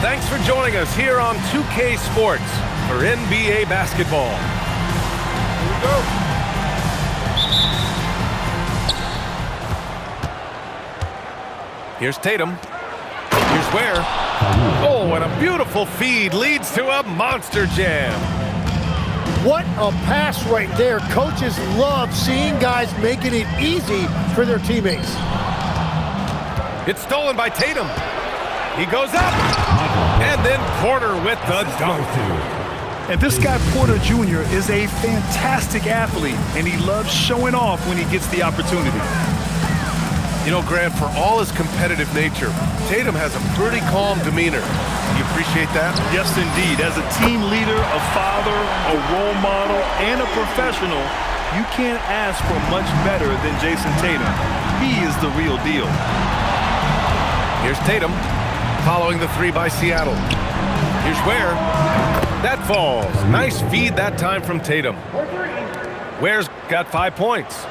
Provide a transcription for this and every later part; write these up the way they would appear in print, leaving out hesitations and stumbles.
Thanks for joining us here on 2K Sports for NBA basketball. Here we go. Here's Tatum. Here's Ware. Oh, and a beautiful feed leads to a monster jam. What a pass right there. Coaches love seeing guys making it easy for their teammates. It's stolen by Tatum. He goes up. And then Porter with the dunk. And this guy, Porter Jr., is a fantastic athlete, and he loves showing off when he gets the opportunity. You know, Grant, for all his competitive nature, Tatum has a pretty calm demeanor. You appreciate that? Yes, indeed. As a team leader, a father, a role model, and a professional, you can't ask for much better than Jason Tatum. He is the real deal. Here's Tatum, following the three by Seattle. Here's Ware. That falls. Nice feed that time from Tatum. Ware's got 5 points.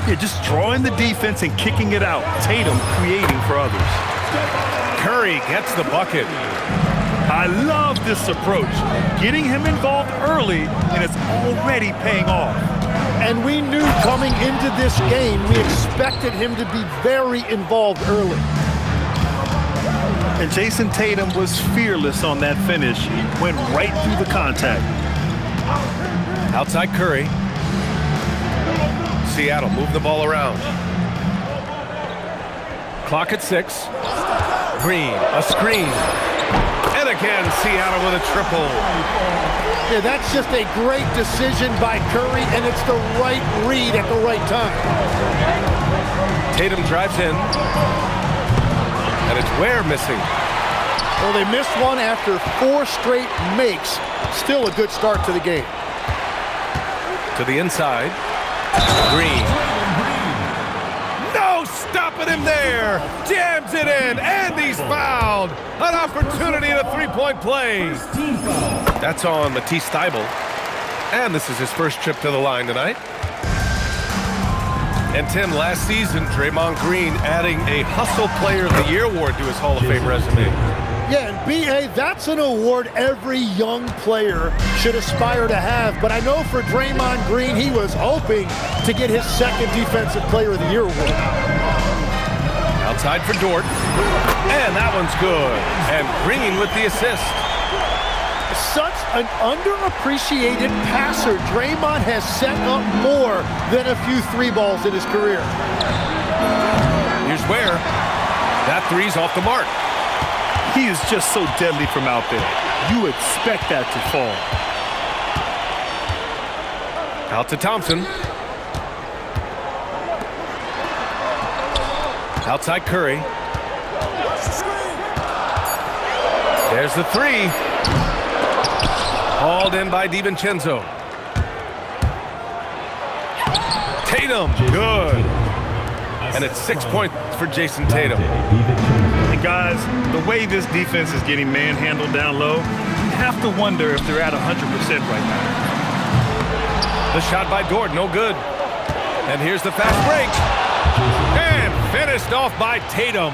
Yeah, just drawing the defense and kicking it out. Tatum creating for others. Curry gets the bucket. I love this approach. Getting him involved early, and it's already paying off. And we knew coming into this game, we expected him to be very involved early. And Jason Tatum was fearless on that finish. Went right through the contact. Outside Curry. Seattle move the ball around. Clock at 6. Green, a screen. And again, Seattle with a triple. Yeah, that's just a great decision by Curry, and it's the right read at the right time. Tatum drives in. And it's Ware missing. Well, they missed one after 4 straight makes. Still a good start to the game. To the inside. Green. No stopping him there. Jams it in, and he's fouled. An opportunity at a three-point play. That's on Matisse Thybulle. And this is his first trip to the line tonight. And Tim, last season, Draymond Green adding a Hustle Player of the Year award to his Hall of Fame resume. Yeah, and B.A., that's an award every young player should aspire to have. But I know for Draymond Green, he was hoping to get his second Defensive Player of the Year award. Outside for Dort. And that one's good. And Green with the assist. Such an underappreciated passer. Draymond has set up more than a few 3 balls in his career. Here's Ware. That three's off the mark. He is just so deadly from out there. You expect that to fall. Out to Thompson. Outside Curry. There's the three. Hauled in by DiVincenzo. Tatum, good. And it's 6 points for Jason Tatum. And guys, the way this defense is getting manhandled down low, you have to wonder if they're at 100% right now. The shot by Dort, no good. And here's the fast break. And finished off by Tatum.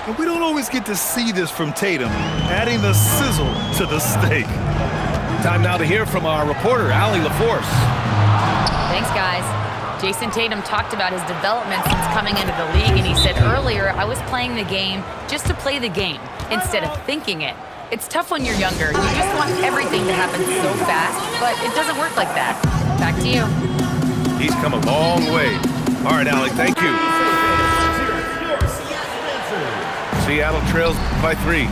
And we don't always get to see this from Tatum, adding the sizzle to the steak. Time now to hear from our reporter, Allie LaForce. Thanks, guys. Jason Tatum talked about his development since coming into the league, and he said earlier, I was playing the game just to play the game instead of thinking it. It's tough when you're younger. You just want everything to happen so fast, but it doesn't work like that. Back to you. He's come a long way. All right, Allie, thank you. Seattle trails by 3.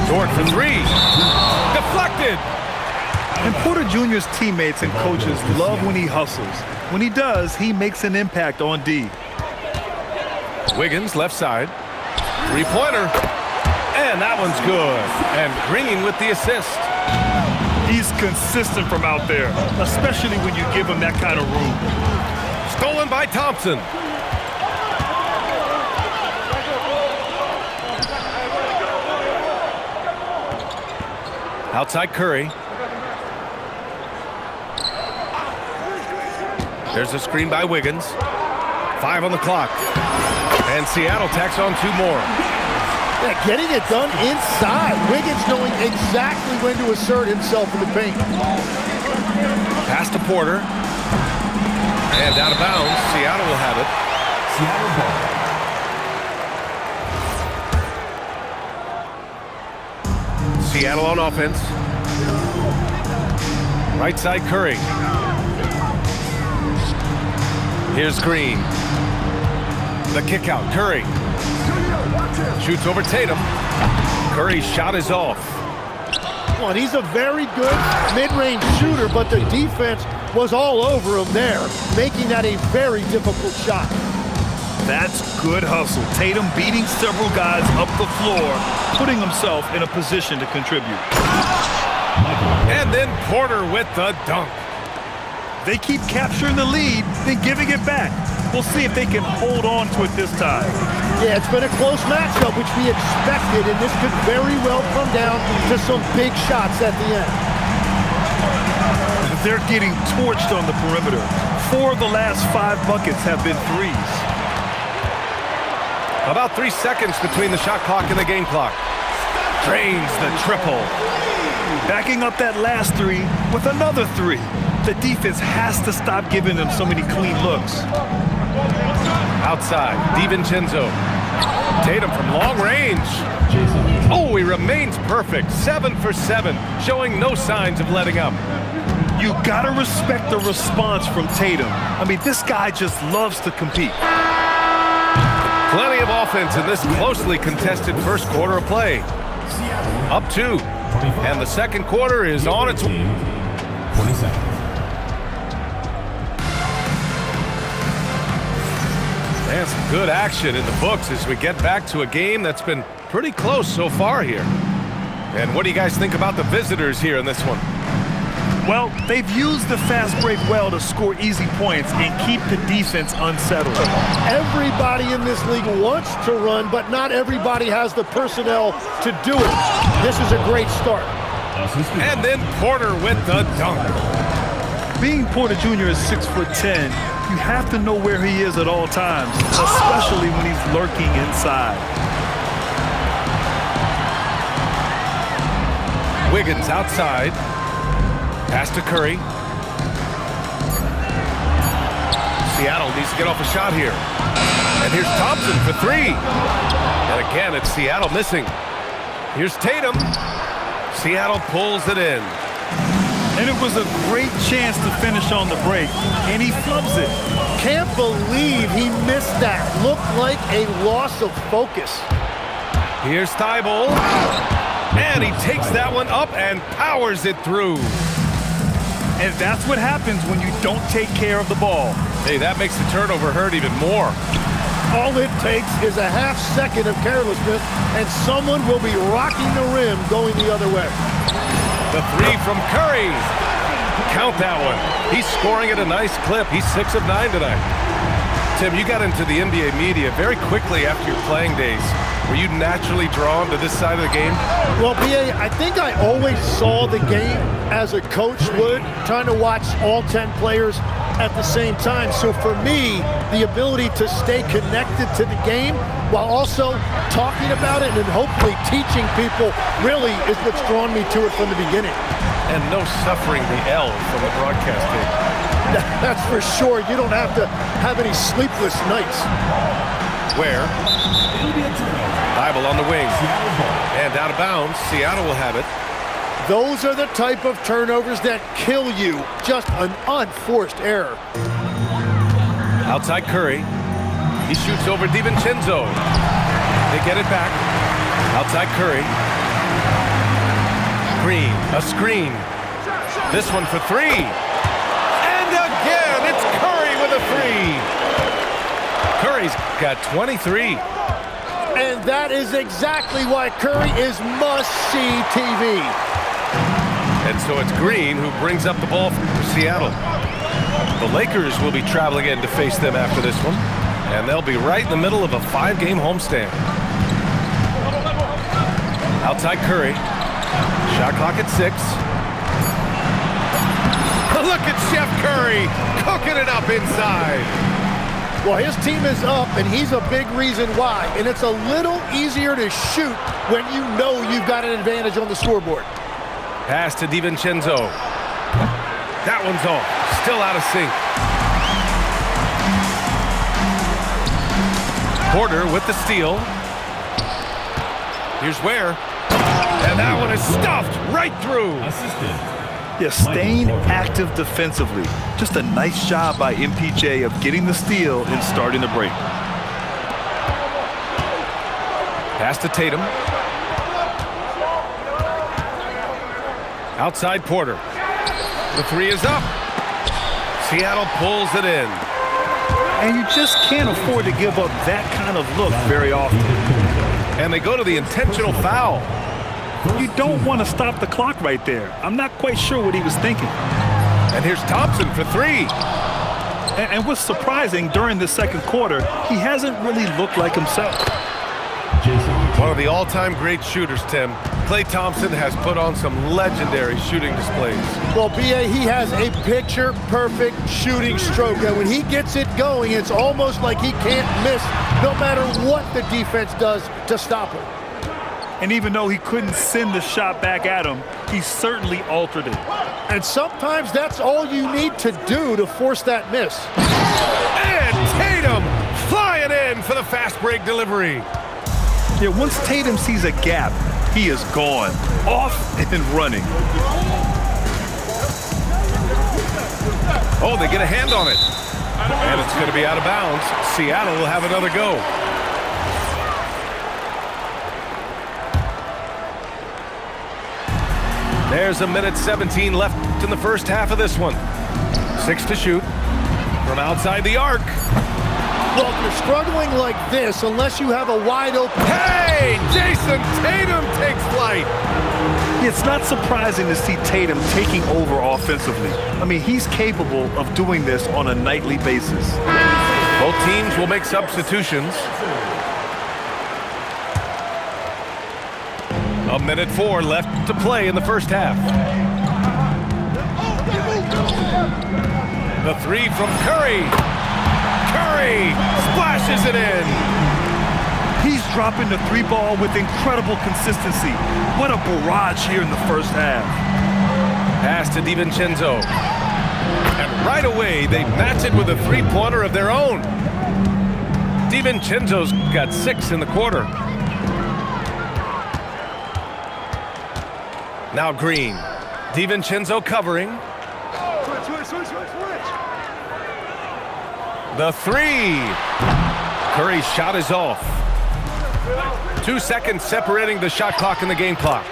Dort for 3. Deflected. And Porter Jr.'s teammates and coaches love when he hustles. When he does, he makes an impact on D. Wiggins, left side. Three-pointer. And that one's good. And Green with the assist. He's consistent from out there, especially when you give him that kind of room. Stolen by Thompson. Outside Curry. There's a screen by Wiggins. 5 on the clock. And Seattle tacks on 2 more. Yeah, getting it done inside. Wiggins knowing exactly when to assert himself in the paint. Pass to Porter. And out of bounds. Seattle will have it. Seattle ball. Seattle on offense. Right side Curry. Here's Green. The kick out. Curry. Shoots over Tatum. Curry's shot is off. And he's a very good mid-range shooter, but the defense was all over him there, making that a very difficult shot. That's good hustle. Tatum beating several guys up the floor, putting himself in a position to contribute. And then Porter with the dunk. They keep capturing the lead, then giving it back. We'll see if they can hold on to it this time. Yeah, it's been a close matchup, which we expected, and this could very well come down to some big shots at the end. They're getting torched on the perimeter. 4 of the last 5 buckets have been threes. About 3 seconds between the shot clock and the game clock. Drains the triple. Backing up that last 3 with another 3. The defense has to stop giving them so many clean looks. Outside, DiVincenzo. Tatum from long range. Oh, he remains perfect. 7 for 7, showing no signs of letting up. You gotta respect the response from Tatum. I mean, this guy just loves to compete. Plenty of offense in this closely contested first quarter of play. Up 2, and the second quarter is on its way. 20 seconds. And some good action in the books as we get back to a game that's been pretty close so far here. And what do you guys think about the visitors here in this one? Well, they've used the fast break well to score easy points and keep the defense unsettled. Everybody in this league wants to run, but not everybody has the personnel to do it. This is a great start. And then Porter with the dunk. Being Porter Jr. is 6'10", you have to know where he is at all times, especially when he's lurking inside. Wiggins outside. Pass to Curry. Seattle needs to get off a shot here. And here's Thompson for 3. And again, it's Seattle missing. Here's Tatum. Seattle pulls it in. And it was a great chance to finish on the break, and he flubs it. Can't believe he missed that. Looked like a loss of focus. Here's Thibault. And he takes that one up and powers it through. And that's what happens when you don't take care of the ball. Hey, that makes the turnover hurt even more. All it takes is a half second of carelessness, and someone will be rocking the rim going the other way. The 3 from Curry. Count that one. He's scoring at a nice clip. He's 6 of 9 tonight. Tim, you got into the NBA media very quickly after your playing days. Were you naturally drawn to this side of the game? Well, B.A., I think I always saw the game as a coach would, trying to watch all 10 players at the same time. So for me, the ability to stay connected to the game while also talking about it and hopefully teaching people really is what's drawn me to it from the beginning. And no suffering the L from the broadcast game. That's for sure. You don't have to have any sleepless nights. Where? Thibault on the wing. And out of bounds. Seattle will have it. Those are the type of turnovers that kill you. Just an unforced error. Outside Curry. He shoots over DiVincenzo. They get it back. Outside Curry. Green, a screen. This one for 3. And again, it's Curry with a 3. Curry's got 23. And that is exactly why Curry is must-see TV. And so it's Green who brings up the ball for Seattle. The Lakers will be traveling in to face them after this one. And they'll be right in the middle of a 5-game homestand. Outside Curry. Shot clock at 6. Look at Chef Curry cooking it up inside. Well, his team is up, and he's a big reason why. And it's a little easier to shoot when you know you've got an advantage on the scoreboard. Pass to DiVincenzo. That one's off. Still out of sync. Porter with the steal. Here's Ware. And that one is stuffed right through. Assistant. Yeah, staying active defensively. Just a nice job by MPJ of getting the steal and starting the break. Pass to Tatum. Outside Porter. The three is up. Seattle pulls it in. And you just can't afford to give up that kind of look very often. And they go to the intentional foul. You don't want to stop the clock right there. I'm not quite sure what he was thinking. And here's Thompson for three. And what's surprising, during the second quarter, he hasn't really looked like himself. One of the all-time great shooters, Tim. Klay Thompson has put on some legendary shooting displays. Well, B.A., he has a picture-perfect shooting stroke. And when he gets it going, it's almost like he can't miss no matter what the defense does to stop him. And even though he couldn't send the shot back at him, he certainly altered it. And sometimes that's all you need to do to force that miss. And Tatum flying in for the fast break delivery. Yeah, once Tatum sees a gap, he is gone, off and running. Oh, they get a hand on it. And it's going to be out of bounds. Seattle will have another go. There's a minute 17 left in the first half of this one. 6 to shoot from outside the arc. Well, if you're struggling like this, unless you have a wide open... Hey, Jason Tatum takes flight. It's not surprising to see Tatum taking over offensively. I mean, he's capable of doing this on a nightly basis. Both teams will make substitutions. A minute 4 left to play in the first half. The three from Curry. Curry splashes it in. He's dropping the three ball with incredible consistency. What a barrage here in the first half. Pass to DiVincenzo. And right away, they match it with a three-pointer of their own. DiVincenzo's got 6 in the quarter. Now Green. DiVincenzo covering. The three. Curry's shot is off. 2 seconds separating the shot clock and the game clock.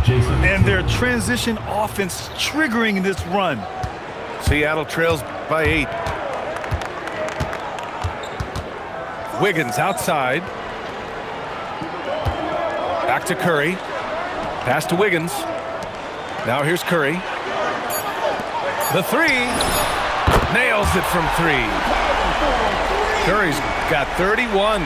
And their transition offense triggering this run. Seattle trails by 8. Wiggins outside. Back to Curry. Pass to Wiggins. Now here's Curry. The three. Nails it from 3. Curry's got 31.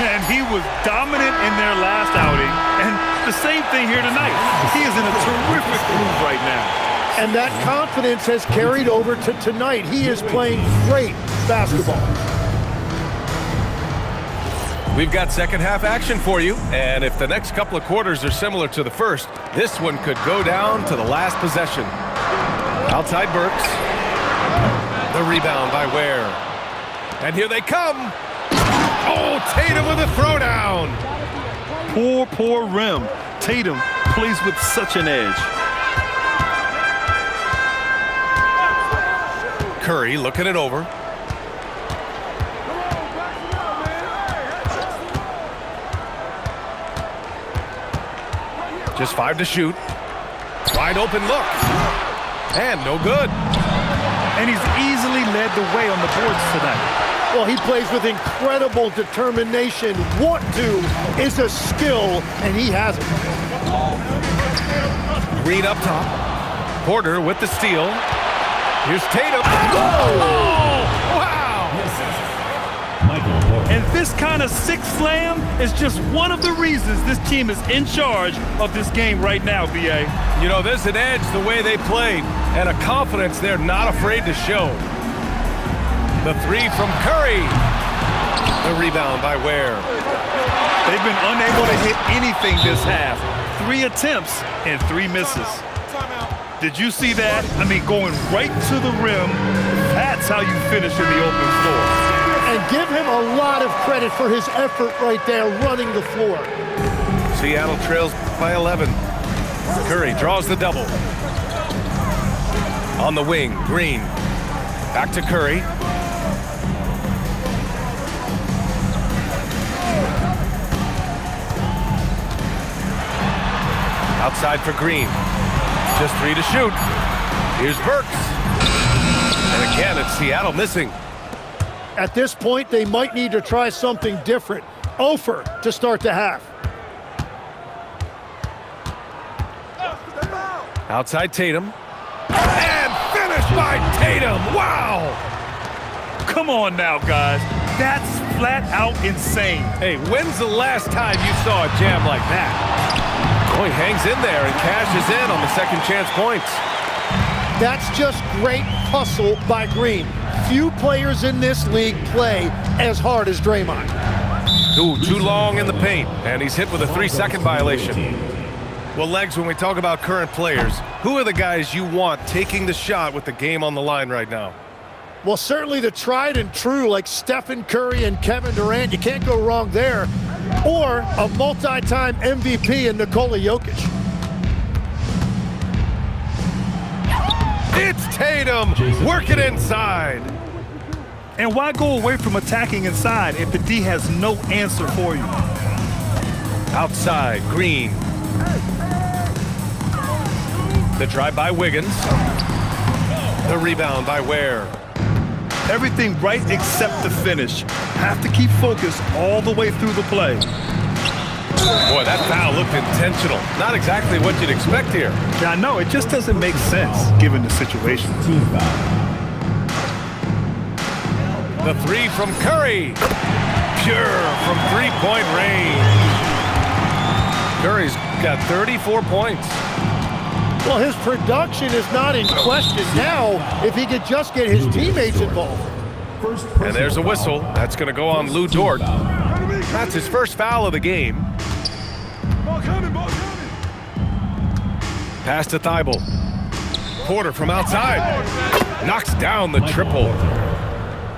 And he was dominant in their last outing. And the same thing here tonight. He is in a terrific groove right now. And that confidence has carried over to tonight. He is playing great basketball. We've got second half action for you, and if the next couple of quarters are similar to the first, this one could go down to the last possession. Outside Burks. The rebound by Ware. And here they come. Oh, Tatum with a throwdown. Poor rim. Tatum plays with such an edge. Curry looking it over. Just 5 to shoot. Wide open look. And no good. And he's easily led the way on the boards tonight. Well, he plays with incredible determination. Want to is a skill, and he has it. Green up top. Porter with the steal. Here's Tatum. Oh! Wow! Michael Porter. And this kind of sixth slam is just one of the reasons this team is in charge of this game right now, B.A. You know, there's an edge the way they played and a confidence they're not afraid to show. The three from Curry. The rebound by Ware. They've been unable to hit anything this half. 3 attempts and 3 misses. Did you see that? I mean, going right to the rim. That's how you finish in the open floor. And give him a lot of credit for his effort right there running the floor. Seattle trails by 11. Curry draws the double. On the wing, Green. Back to Curry. Outside for Green. Just 3 to shoot. Here's Burks. And again, it's Seattle missing. At this point, they might need to try something different. Ofer to start the half. Outside Tatum. And finished by Tatum. Wow! Come on now, guys. That's flat out insane. Hey, when's the last time you saw a jam like that? Oh, he hangs in there and cashes in on the second chance points. That's just great hustle by Green. Few players in this league play as hard as Draymond. Ooh, too long in the paint, and he's hit with a 3-second violation. Well, Legs, when we talk about current players, who are the guys you want taking the shot with the game on the line right now? Well, certainly the tried and true like Stephen Curry and Kevin Durant. You can't go wrong there. Or a multi-time MVP in Nikola Jokic. It's Tatum working inside. And why go away from attacking inside if the D has no answer for you? Outside, Green. The drive by Wiggins. The rebound by Ware. Everything right except the finish. Have to keep focused all the way through the play. Boy, that foul looked intentional. Not exactly what you'd expect here. Yeah, I know. It just doesn't make sense given the situation. Team foul. The three from Curry. Pure from three-point range. Curry's got 34 points. Well, his production is not in question now if he could just get his teammates involved. And there's a whistle. That's going to go on Lou Dort. That's his first foul of the game. Pass to Thibault. Porter from outside. Knocks down the triple.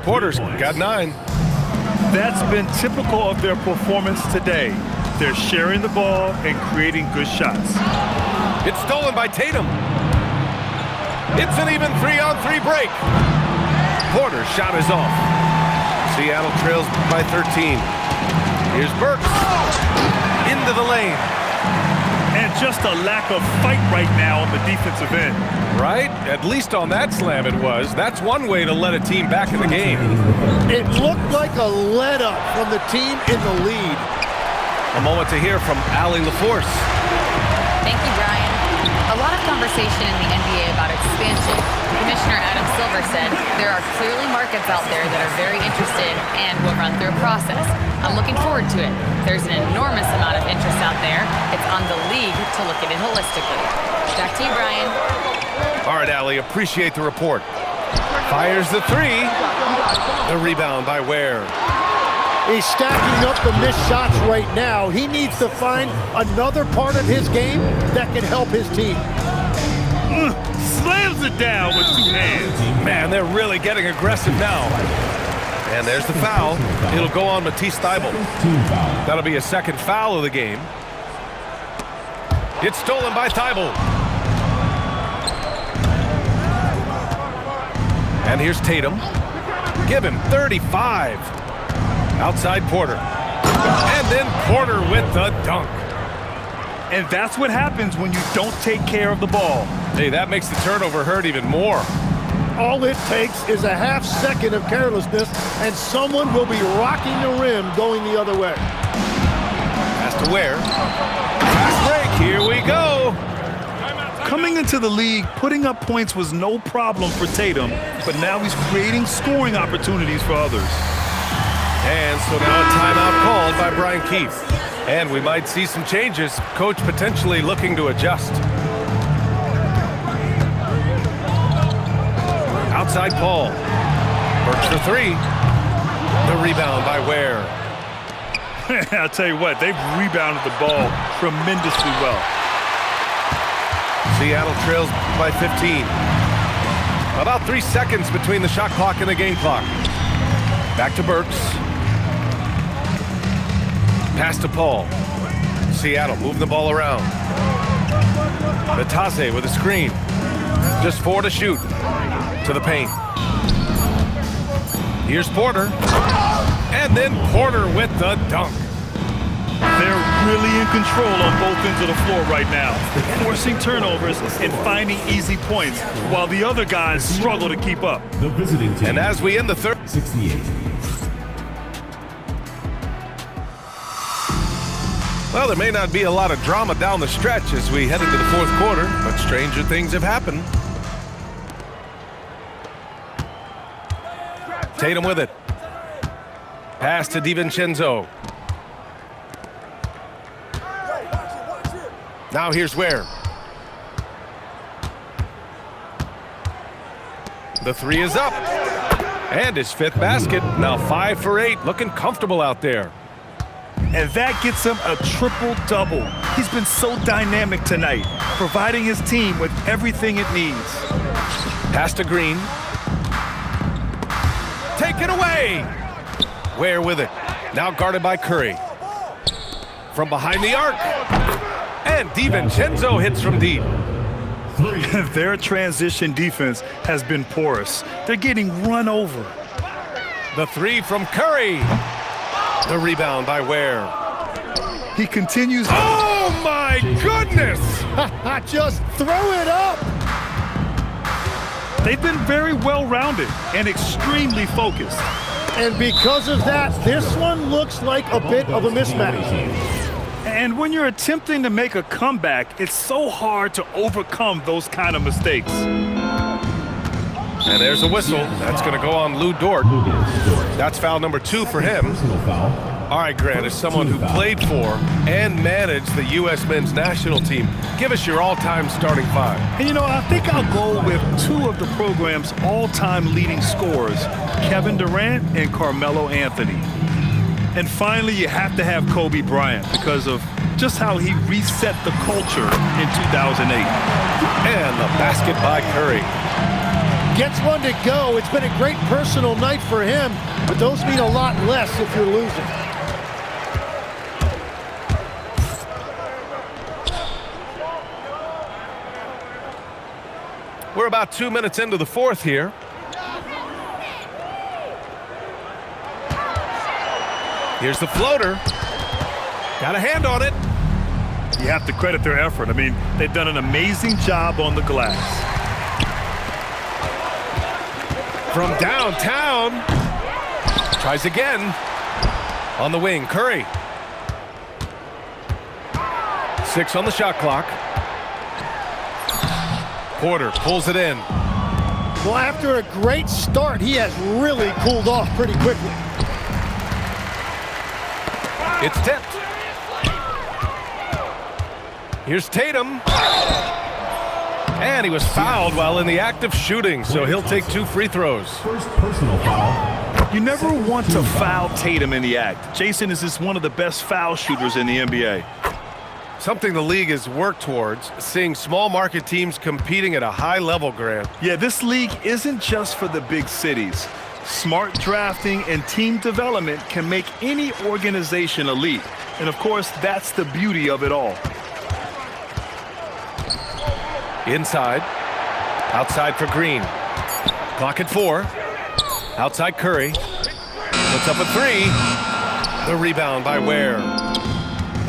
Porter's got 9. That's been typical of their performance today. They're sharing the ball and creating good shots. It's stolen by Tatum. It's an even 3-on-3 break. Porter's shot is off. Seattle trails by 13. Here's Burks. Into the lane. And just a lack of fight right now on the defensive end. Right? At least on that slam it was. That's one way to let a team back in the game. It looked like a let-up from the team in the lead. A moment to hear from Allie LaForce. Thank you, Brian. A lot of conversation in the NBA about expansion. Commissioner Adam Silver said there are clearly markets out there that are very interested and will run through a process. I'm looking forward to it. There's an enormous amount of interest out there. It's on the league to look at it holistically. Back to you, Brian. All right, Allie, appreciate the report. Fires the 3. The rebound by Ware. He's stacking up the missed shots right now. He needs to find another part of his game that can help his team. Slams it down with 2 hands. Man, they're really getting aggressive now. And there's the foul. It'll go on Matisse Thybulle. That'll be a second foul of the game. It's stolen by Thybulle. And here's Tatum. Give him 35. Outside Porter. And then Porter with the dunk. And that's what happens when you don't take care of the ball. Hey, that makes the turnover hurt even more. All it takes is a half second of carelessness, and someone will be rocking the rim going the other way. Pass to Ware. Fast break. Here we go. Coming into the league, putting up points was no problem for Tatum, but now he's creating scoring opportunities for others. And so now a timeout called by Brian Keefe. And we might see some changes. Coach potentially looking to adjust. Outside Paul. Burks for three. The rebound by Ware. I'll tell you what, they've rebounded the ball tremendously well. Seattle trails by 15. About 3 seconds between the shot clock and the game clock. Back to Burks. Pass to Paul. Seattle moving the ball around. Natase with a screen. Just 4 to shoot. To the paint. Here's Porter. And then Porter with the dunk. They're really in control on both ends of the floor right now, forcing turnovers and finding easy points while the other guys struggle to keep up. The visiting team. And as we end the third, 68. well, there may not be a lot of drama down the stretch as we head into the fourth quarter, but stranger things have happened. Tatum with it. Pass to DiVincenzo. Now here's Ware. The three is up. And his fifth basket. Now 5 for 8. Looking comfortable out there. And that gets him a triple-double. He's been so dynamic tonight, providing his team with everything it needs. Pass to Green. Taken away. Ware with it. Now guarded by Curry. From behind the arc. And DiVincenzo hits from deep. Their transition defense has been porous. They're getting run over. The three from Curry. The rebound by Ware. He continues. Oh my goodness! Just throw it up. They've been very well-rounded and extremely focused. And because of that, this one looks like a bit of a mismatch. And when you're attempting to make a comeback, it's so hard to overcome those kind of mistakes. And there's a whistle. That's going to go on Lou Dort. That's foul number 2 for him. Personal foul. All right, Grant, as someone who played for and managed the U.S. men's national team, give us your all-time starting 5. And, you know, I think I'll go with 2 of the program's all-time leading scorers, Kevin Durant and Carmelo Anthony. And finally, you have to have Kobe Bryant because of just how he reset the culture in 2008. And the basket by Curry. Gets one to go. It's been a great personal night for him, but those mean a lot less if you're losing. We're about 2 minutes into the fourth here. Here's the floater. Got a hand on it. You have to credit their effort. I mean, they've done an amazing job on the glass. From downtown. Tries again. On the wing, Curry. 6 on the shot clock. Porter pulls it in. Well, after a great start, he has really cooled off pretty quickly. It's tipped. Here's Tatum. And he was fouled while in the act of shooting, so he'll take 2 free throws. First personal foul. You never want to foul Tatum in the act. Jason is just one of the best foul shooters in the NBA. Something the league has worked towards, seeing small market teams competing at a high level, Grant. Yeah, this league isn't just for the big cities. Smart drafting and team development can make any organization elite. And of course, that's the beauty of it all. Inside. Outside for Green. Clock at 4. Outside Curry. Puts up a 3. The rebound by Ware.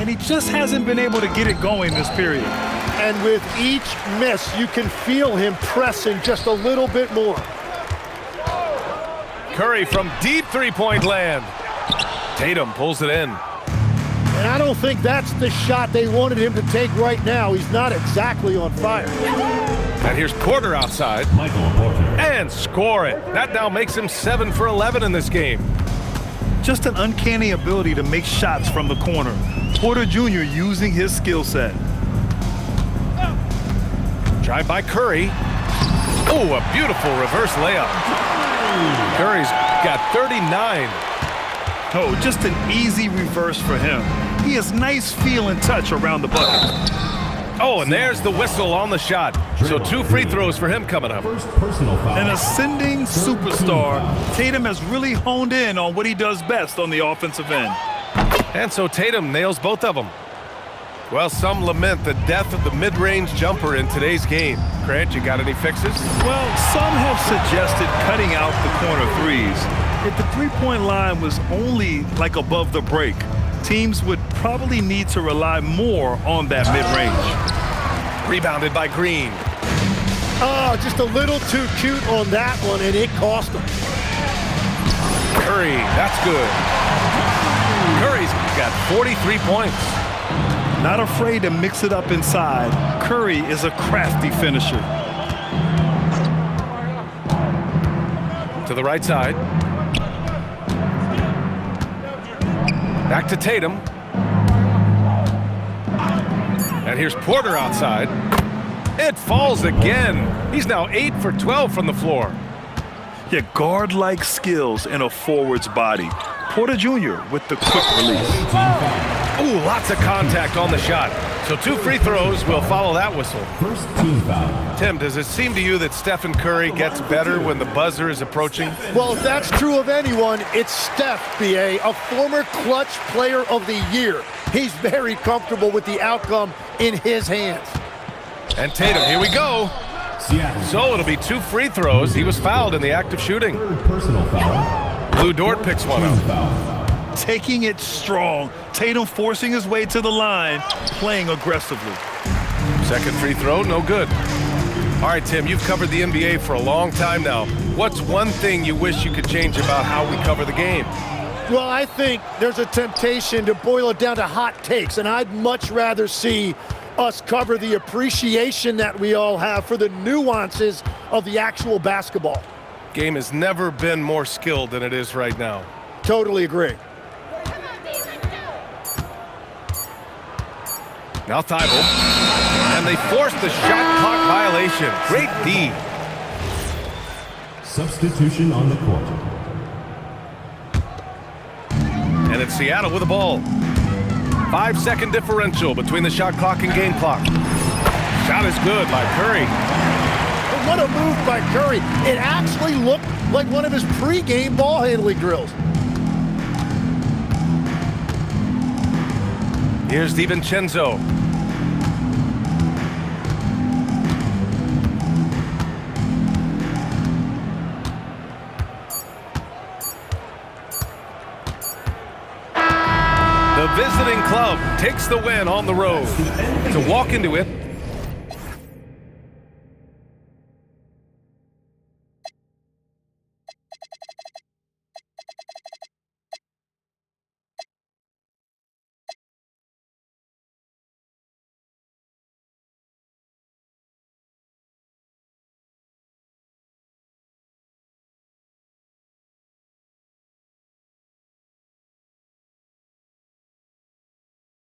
And he just hasn't been able to get it going this period. And with each miss, you can feel him pressing just a little bit more. Curry from deep three-point land. Tatum pulls it in. And I don't think that's the shot they wanted him to take right now. He's not exactly on fire. And here's Porter outside. Michael Porter. And score it. That now makes him 7 for 11 in this game. Just an uncanny ability to make shots from the corner. Porter Jr. using his skill set. Drive by Curry. Oh, a beautiful reverse layup. Curry's got 39. Oh, just an easy reverse for him. He has nice feel and touch around the bucket. Oh, and there's the whistle on the shot. So 2 free throws for him coming up. First personal foul. An ascending superstar, Tatum has really honed in on what he does best on the offensive end. And so Tatum nails both of them. Well, some lament the death of the mid-range jumper in today's game. Grant, you got any fixes? Well, some have suggested cutting out the corner threes. If the three-point line was only like above the break, teams would probably need to rely more on that mid-range. Rebounded by Green. Oh, just a little too cute on that one, and it cost him. Curry, that's good. Curry's got 43 points. Not afraid to mix it up inside. Curry is a crafty finisher. To the right side. Back to Tatum. And here's Porter outside. It falls again. He's now 8 for 12 from the floor. Yeah, guard-like skills in a forward's body. Porter Jr. with the quick release. Ooh, lots of contact on the shot. So 2 free throws will follow that whistle. First team foul. Tim, does it seem to you that Stephen Curry gets better when the buzzer is approaching? Well, if that's true of anyone, it's Steph, B.A., a former clutch player of the year. He's very comfortable with the outcome in his hands. And Tatum, here we go. Seattle. So it'll be 2 free throws. He was fouled in the act of shooting. Third personal foul. Lou Dort picks one Team up. foul. Taking it strong. Tatum forcing his way to the line, playing aggressively. Second free throw, no good. All right, Tim, you've covered the NBA for a long time now. What's one thing you wish you could change about how we cover the game? Well, I think there's a temptation to boil it down to hot takes, and I'd much rather see us cover the appreciation that we all have for the nuances of the actual basketball. Game has never been more skilled than it is right now. Totally agree. Now Thibault, and they force the shot clock violation. Great D. Substitution on the court. And it's Seattle with the ball. 5-second differential between the shot clock and game clock. Shot is good by Curry. But what a move by Curry. It actually looked like one of his pregame ball handling drills. Here's DiVincenzo. The visiting club takes the win on the road. To walk into it